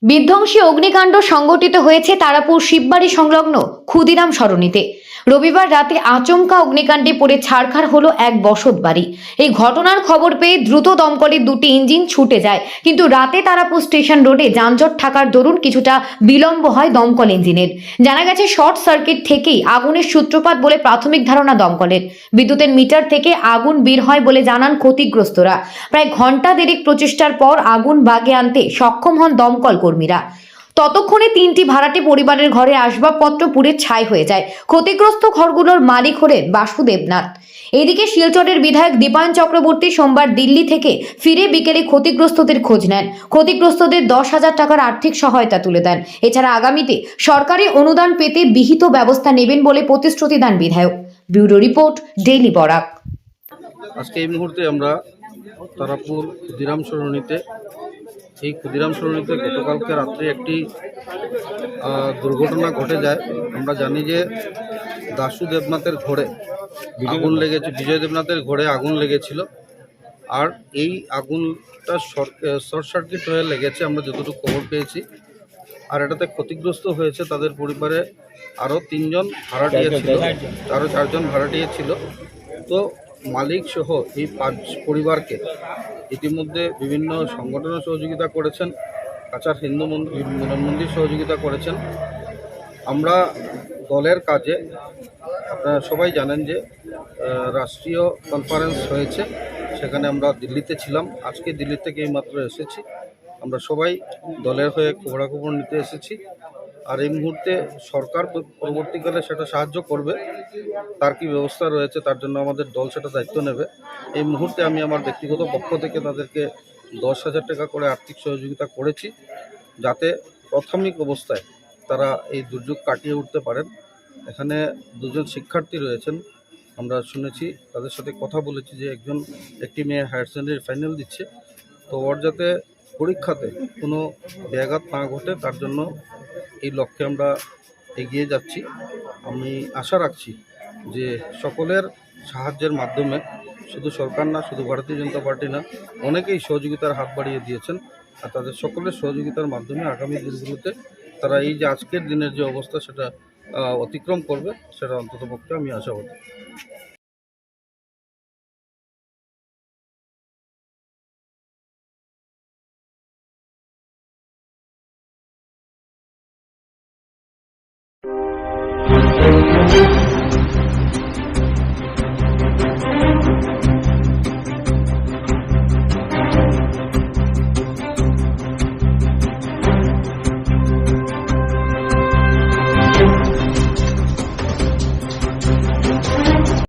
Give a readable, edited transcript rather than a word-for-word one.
বিধ্বংসী অগ্নিকাণ্ড সংঘটিত হয়েছে তারাপুর শিববাড়ি সংলগ্ন ক্ষুদিরাম সরণিতে। রবিবার রাতে আচমকা অগ্নিকাণ্ডে পড়ে ছারখার হলো এক বসত বাড়ি। এই ঘটনার খবর পেয়ে দ্রুত দমকলের দুটি ইঞ্জিন ছুটে যায়, কিন্তু রাতে তারাপুর স্টেশন রোডে যানজট থাকার দরুন কিছুটা বিলম্ব হয় দমকল ইঞ্জিনের। জানা গেছে শর্ট সার্কিট থেকেই আগুনের সূত্রপাত বলে প্রাথমিক ধারণা দমকলের। বিদ্যুতের মিটার থেকে আগুন বের হয় বলে জানান ক্ষতিগ্রস্তরা। প্রায় ঘন্টা দেড়েক প্রচেষ্টার পর আগুন বাগে আনতে সক্ষম হন দমকল কর্মীরা। ততক্ষণে তিনটি ভাড়াটে পরিবারের ঘরে আসবাবপত্র পুড়ে ছাই হয়ে যায়। ক্ষতিগ্রস্ত ঘরগুলোর মালিক হলেন বাসুদেবনাথ। এদিকে শিলচরের বিধায়ক দীপায়ন চক্রবর্তী সোমবার দিল্লি থেকে ফিরে বিকেলে ক্ষতিগ্রস্তদের খোঁজ নেন। ক্ষতিগ্রস্তদের 10,000 টাকার আর্থিক সহায়তা তুলে দেন। এছাড়া আগামীতে সরকারি অনুদান পেতে বিহিত ব্যবস্থা নেবেন বলে প্রতিশ্রুতি দেন বিধায়ক। Bureau report, daily Barak. আজকে এই মুহূর্তে আমরা তারাপুর ক্ষুদিরাম সরণিতে এই ক্ষুদিরাম সরণিতে গতকালকে রাত্রে একটি দুর্ঘটনা ঘটে যায়। আমরা জানি যে দাশু দেবনাথের ঘরে আগুন লেগেছে, বিজয় দেবনাথের ঘরে আগুন লেগেছিল। আর এই আগুনটা শর্ট সার্কিট হয়ে লেগেছে আমরা যতটুকু খবর পেয়েছি। আর এটাতে ক্ষতিগ্রস্ত হয়েছে তাদের পরিবারে আরও 3 জন ভাড়াটিয়া ছিল, আরও 4 জন ভাড়াটিয়া ছিল। তো মালিক সহ এই 5 পরিবারকে ইতিমধ্যে বিভিন্ন সংগঠনের সহযোগিতা করেছেন, কাছাড় হিন্দু মিলন মন্দির সহযোগিতা করেছেন। আমরা দলের কাজে, আপনারা সবাই জানেন যে রাষ্ট্রীয় কনফারেন্স হয়েছে, সেখানে আমরা দিল্লিতে ছিলাম। আজকে দিল্লি থেকে এইমাত্র এসেছি। আমরা সবাই দলের হয়ে খবরাখবর নিতে এসেছি। আর এই মুহূর্তে সরকার পরবর্তীকালে সেটা সাহায্য করবে, তার কি ব্যবস্থা রয়েছে তার জন্য আমাদের দল সেটা দায়িত্ব নেবে। এই মুহূর্তে আমি আমার ব্যক্তিগত পক্ষ থেকে তাদেরকে 10,000 টাকা করে আর্থিক সহযোগিতা করেছি, যাতে প্রাথমিক অবস্থায় তারা এই দুর্যোগ কাটিয়ে উঠতে পারেন। এখানে 2 জন শিক্ষার্থী রয়েছেন, আমরা শুনেছি, তাদের সাথে কথা বলেছি যে একটি মেয়ে হায়ার সেকেন্ডারি ফাইনাল দিচ্ছে। তো ওর যাতে পরীক্ষাতে কোনো ব্যাঘাত না ঘটে তার জন্য এই লক্ষ্যে আমরা এগিয়ে যাচ্ছি। আমি আশা রাখছি যে সকলের সাহায্যের মাধ্যমে, শুধু সরকার না, শুধু ভারতীয় জনতা পার্টি না, অনেকেই সহযোগিতার হাত বাড়িয়ে দিয়েছেন। আর তাদের সকলের সহযোগিতার মাধ্যমে আগামী দিনগুলোতে তারা এই যে আজকের দিনের যে অবস্থা সেটা অতিক্রম করবে, সেটা অন্ততপক্ষে আমি আশাবাদী।